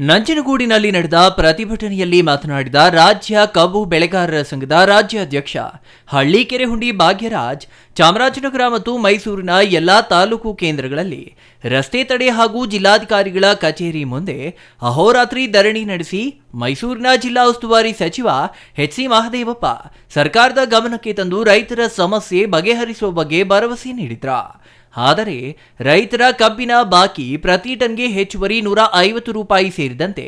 ನಂಜನಗೂಡಿನಲ್ಲಿ ನಡೆದ ಪ್ರತಿಭಟನೆಯಲ್ಲಿ ಮಾತನಾಡಿದ ರಾಜ್ಯ ಕಬ್ಬು ಬೆಳೆಗಾರರ ಸಂಘದ ರಾಜ್ಯಾಧ್ಯಕ್ಷ ಹಳ್ಳಿಕೆರೆಹುಂಡಿ ಭಾಗ್ಯರಾಜ್, ಚಾಮರಾಜನಗರ ಮತ್ತು ಮೈಸೂರಿನ ಎಲ್ಲಾ ತಾಲೂಕು ಕೇಂದ್ರಗಳಲ್ಲಿ ರಸ್ತೆ ತಡೆ ಹಾಗೂ ಜಿಲ್ಲಾಧಿಕಾರಿಗಳ ಕಚೇರಿ ಮುಂದೆ ಅಹೋರಾತ್ರಿ ಧರಣಿ ನಡೆಸಿ ಮೈಸೂರಿನ ಜಿಲ್ಲಾ ಉಸ್ತುವಾರಿ ಸಚಿವ ಎಚ್.ಸಿ. ಮಹದೇವಪ್ಪ ಸರ್ಕಾರದ ಗಮನಕ್ಕೆ ತಂದು ರೈತರ ಸಮಸ್ಯೆ ಬಗೆಹರಿಸುವ ಬಗ್ಗೆ ಭರವಸೆ ನೀಡಿದ್ರು. ಆದರೆ ರೈತರ ಕಬ್ಬಿನ ಬಾಕಿ ಪ್ರತಿ ಟನ್ಗೆ ಹೆಚ್ಚುವರಿ ₹150 ಸೇರಿದಂತೆ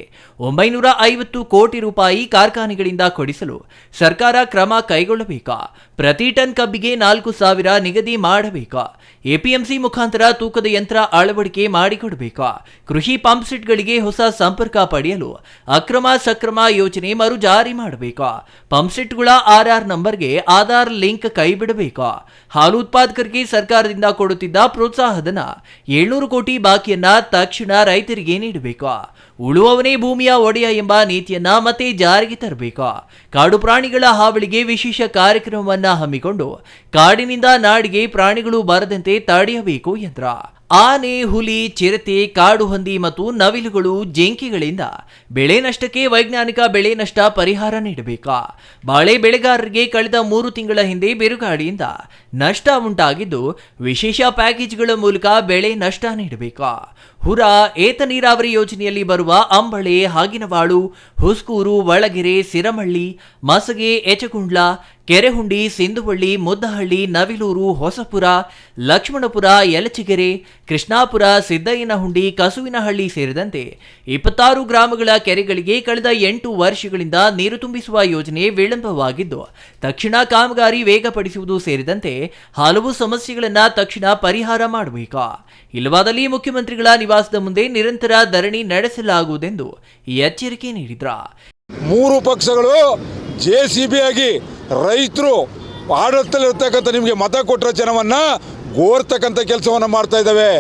950 ಕೋಟಿ ರೂಪಾಯಿ ಕಾರ್ಖಾನೆಗಳಿಂದ ಕೊಡಿಸಲು ಸರ್ಕಾರ ಕ್ರಮ ಕೈಗೊಳ್ಳಬೇಕಾ? ಪ್ರತಿ ಟನ್ ಕಬ್ಬಿಗೆ 4,000 ನಿಗದಿ ಮಾಡಬೇಕಾ? ಎಪಿಎಂಸಿ ಮುಖಾಂತರ ತೂಕದ ಯಂತ್ರ ಅಳವಡಿಕೆ ಮಾಡಿಕೊಡಬೇಕಾ? ಕೃಷಿ ಪಂಪ್ ಸೆಟ್ಗಳಿಗೆ ಹೊಸ ಸಂಪರ್ಕ ಪಡೆಯಲು ಅಕ್ರಮ ಸಕ್ರಮ ಯೋಜನೆ ಮರು ಜಾರಿ ಮಾಡಬೇಕಾ? ಪಂಪ್ ಸೆಟ್ಗಳ ಆರ್ಆರ್ ನಂಬರ್ಗೆ ಆಧಾರ್ ಲಿಂಕ್ ಕೈಬಿಡಬೇಕಾ? ಹಾಲು ಉತ್ಪಾದಕರಿಗೆ ಸರ್ಕಾರದಿಂದ ಕೊಡುತ್ತಿದ್ದ ಪ್ರೋತ್ಸಾಹಧನ 700 ಕೋಟಿ ಬಾಕಿಯನ್ನ ತಕ್ಷಣ ರೈತರಿಗೆ ನೀಡಬೇಕಾ? ಉಳುವವನೇ ಭೂಮಿಯ ಒಡೆಯ ಎಂಬ ನೀತಿಯನ್ನ ಮತ್ತೆ ಜಾರಿಗೆ ತರಬೇಕಾ? ಕಾಡು ಪ್ರಾಣಿಗಳ ಹಾವಳಿಗೆ ವಿಶೇಷ ಕಾರ್ಯಕ್ರಮವನ್ನ ಹಮ್ಮಿಕೊಂಡು ಕಾಡಿನಿಂದ ನಾಡಿಗೆ ಪ್ರಾಣಿಗಳು ಬರದಂತೆ ತಡೆಯಬೇಕು ಎಂದ್ರ. ಆನೆ, ಹುಲಿ, ಚಿರತೆ, ಕಾಡು ಹಂದಿ ಮತ್ತು ನವಿಲುಗಳು, ಜಿಂಕೆಗಳಿಂದ ಬೆಳೆ ನಷ್ಟಕ್ಕೆ ವೈಜ್ಞಾನಿಕ ಬೆಳೆ ನಷ್ಟ ಪರಿಹಾರ ನೀಡಬೇಕಾ? ಬಾಳೆ ಬೆಳೆಗಾರರಿಗೆ ಕಳೆದ 3 ತಿಂಗಳ ಹಿಂದೆ ಬಿರುಗಾಳಿಯಿಂದ ನಷ್ಟ ಉಂಟಾಗಿದ್ದು ವಿಶೇಷ ಪ್ಯಾಕೇಜ್ಗಳ ಮೂಲಕ ಬೆಳೆ ನಷ್ಟ ನೀಡಬೇಕಾ? ಹುರ ಏತ ನೀರಾವರಿ ಯೋಜನೆಯಲ್ಲಿ ಬರುವ ಅಂಬಳೆ, ಹಾಗಿನವಾಳು, ಹುಸ್ಕೂರು, ಒಳಗೆರೆ, ಸಿರಮಳ್ಳಿ, ಮಸಗೆ, ಎಚಗುಂಡ್ಲ, ಕೆರೆಹುಂಡಿ, ಸಿಂಧುವಳ್ಳಿ, ಮುದ್ದಹಳ್ಳಿ, ನವಿಲೂರು, ಹೊಸಪುರ, ಲಕ್ಷ್ಮಣಪುರ, ಯಲಚಿಗೆರೆ, ಕೃಷ್ಣಾಪುರ, ಸಿದ್ದಯ್ಯನಹುಂಡಿ, ಕಸುವಿನಹಳ್ಳಿ ಸೇರಿದಂತೆ 26 ಗ್ರಾಮಗಳ ಕೆರೆಗಳಿಗೆ ಕಳೆದ 8 ವರ್ಷಗಳಿಂದ ನೀರು ತುಂಬಿಸುವ ಯೋಜನೆ ವಿಳಂಬವಾಗಿದ್ದು ತಕ್ಷಣ ಕಾಮಗಾರಿ ವೇಗಪಡಿಸುವುದು ಸೇರಿದಂತೆ ಹಲವು ಸಮಸ್ಯೆಗಳನ್ನು ತಕ್ಷಣ ಪರಿಹಾರ ಮಾಡಬೇಕಾ? ಇಲ್ಲವಾದಲ್ಲಿ ಮುಖ್ಯಮಂತ್ರಿಗಳ ನಿವಾಸದ ಮುಂದೆ ನಿರಂತರ ಧರಣಿ ನಡೆಸಲಾಗುವುದೆಂದು ಎಚ್ಚರಿಕೆ ನೀಡಿದ್ರ. 3 ಪಕ್ಷಗಳು JCB ಆಗಿ ರೈತರು ಆಡಳಿತದಲ್ಲಿರ್ತಕ್ಕಂಥ ನಿಮಗೆ ಮತ ಕೊಟ್ಟರ ಜನವನ್ನ ಗೋರ್ತಕ್ಕಂಥ ಕೆಲಸವನ್ನು ಮಾಡ್ತಾ ಇದ್ದಾವೆ.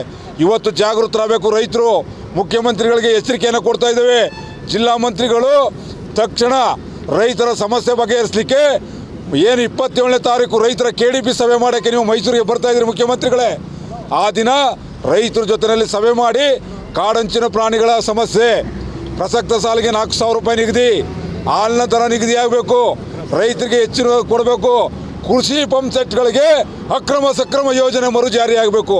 ಇವತ್ತು ಜಾಗೃತರಾಗಬೇಕು ರೈತರು. ಮುಖ್ಯಮಂತ್ರಿಗಳಿಗೆ ಎಚ್ಚರಿಕೆಯನ್ನು ಕೊಡ್ತಾ ಇದ್ದೇವೆ. ಜಿಲ್ಲಾ ಮಂತ್ರಿಗಳು ತಕ್ಷಣ ರೈತರ ಸಮಸ್ಯೆ ಬಗೆಹರಿಸಲಿಕ್ಕೆ ಏನು 27ನೇ ತಾರೀಕು ರೈತರ KDP ಸಭೆ ಮಾಡೋಕ್ಕೆ ನೀವು ಮೈಸೂರಿಗೆ ಬರ್ತಾ ಇದ್ದೀರಿ ಮುಖ್ಯಮಂತ್ರಿಗಳೇ. ಆ ದಿನ ರೈತರ ಜೊತೆಯಲ್ಲಿ ಸಭೆ ಮಾಡಿ ಕಾಡಂಚಿನ ಪ್ರಾಣಿಗಳ ಸಮಸ್ಯೆ, ಪ್ರಸಕ್ತ ಸಾಲಿಗೆ ₹4,000 ನಿಗದಿ, ಹಾಲಿನ ದರ ನಿಗದಿ ಆಗಬೇಕು, ರೈತರಿಗೆ ಹೆಚ್ಚಿನ ಕೊಡಬೇಕು, ಕೃಷಿ ಪಂಪ್ ಸೆಟ್ಗಳಿಗೆ ಅಕ್ರಮ ಸಕ್ರಮ ಯೋಜನೆ ಮರು ಜಾರಿ ಆಗಬೇಕು,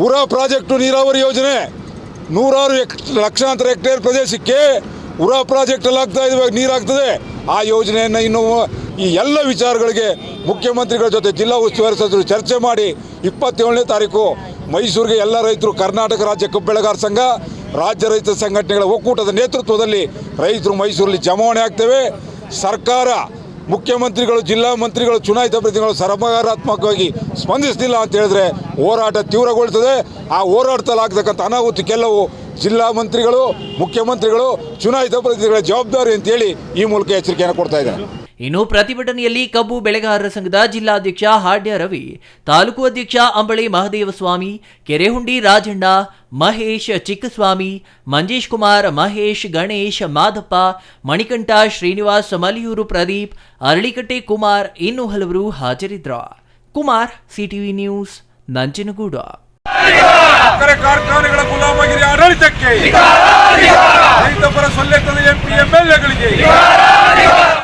ಉರಾ ಪ್ರಾಜೆಕ್ಟು ನೀರಾವರಿ ಯೋಜನೆ 100 ಲಕ್ಷಾಂತರ ಹೆಕ್ಟೇರ್ ಪ್ರದೇಶಕ್ಕೆ ಉರಾ ಪ್ರಾಜೆಕ್ಟ್ ಅಲ್ಲಿ ಆಗ್ತಾ ಇದೆ, ನೀರಾಗ್ತದೆ. ಆ ಯೋಜನೆಯನ್ನು ಇನ್ನು ಈ ಎಲ್ಲ ವಿಚಾರಗಳಿಗೆ ಮುಖ್ಯಮಂತ್ರಿಗಳ ಜೊತೆ ಜಿಲ್ಲಾ ಉಸ್ತುವಾರಿ ಸಚಿವರು ಚರ್ಚೆ ಮಾಡಿ 27ನೇ ತಾರೀಕು ಮೈಸೂರಿಗೆ ಎಲ್ಲ ರೈತರು, ಕರ್ನಾಟಕ ರಾಜ್ಯ ಕಬ್ಬು ಬೆಳೆಗಾರ ಸಂಘ, ರಾಜ್ಯ ರೈತ ಸಂಘಟನೆಗಳ ಒಕ್ಕೂಟದ ನೇತೃತ್ವದಲ್ಲಿ ರೈತರು ಮೈಸೂರಲ್ಲಿ ಜಮಾವಣೆ ಆಗ್ತೇವೆ. ಸರ್ಕಾರ, ಮುಖ್ಯಮಂತ್ರಿಗಳು, ಜಿಲ್ಲಾ ಮಂತ್ರಿಗಳು, ಚುನಾಯಿತ ಪ್ರತಿನಿಧಿಗಳು ಸಕಾರಾತ್ಮಕವಾಗಿ ಸ್ಪಂದಿಸಲಿಲ್ಲ ಅಂತ ಹೇಳಿದ್ರೆ ಹೋರಾಟ ತೀವ್ರಗೊಳ್ಳುತ್ತದೆ. ಆ ಹೋರಾಟದಲ್ಲಾಗತಕ್ಕಂಥ ಅನಾಹುತಕ್ಕೆಲ್ಲವೂ ಜಿಲ್ಲಾ ಮಂತ್ರಿಗಳು, ಮುಖ್ಯಮಂತ್ರಿಗಳು, ಚುನಾಯಿತ ಪ್ರತಿನಿಧಿಗಳ ಜವಾಬ್ದಾರಿ ಅಂತೇಳಿ ಈ ಮೂಲಕ ಎಚ್ಚರಿಕೆಯನ್ನು ಕೊಡ್ತಾ ಇದ್ದಾರೆ. ಇನ್ನು ಪ್ರತಿಭಟನೆಯಲ್ಲಿ ಕಬ್ಬು ಬೆಳೆಗಾರರ ಸಂಘದ ಜಿಲ್ಲಾಧ್ಯಕ್ಷ ಹಾಡ್ಯ ರವಿ, ತಾಲೂಕು ಅಧ್ಯಕ್ಷ ಅಂಬಳೆ ಮಹದೇವಸ್ವಾಮಿ, ಕೆರೆಹುಂಡಿ ರಾಜಣ್ಣ, ಮಹೇಶ್ ಚಿಕ್ಕಸ್ವಾಮಿ, ಮಂಜೇಶ್ ಕುಮಾರ್, ಮಹೇಶ್, ಗಣೇಶ್, ಮಾದಪ್ಪ, ಮಣಿಕಂಠ, ಶ್ರೀನಿವಾಸ್, ಮಲಿಯೂರು ಪ್ರದೀಪ್, ಅರಳಿಕಟ್ಟೆ ಕುಮಾರ್ ಇನ್ನೂ ಹಲವರು ಹಾಜರಿದ್ದರು. Kumar, CTV news, Nanjangud. ಕಾರ್ಖಾನೆಗಳ ಗುಲಾಮಗಿರಿ ಆಡಳಿತಕ್ಕೆ ರೈತ ಪರ ಸೊಲ್ಲೆ ತಂದ MP MLAಗಳಿಗೆ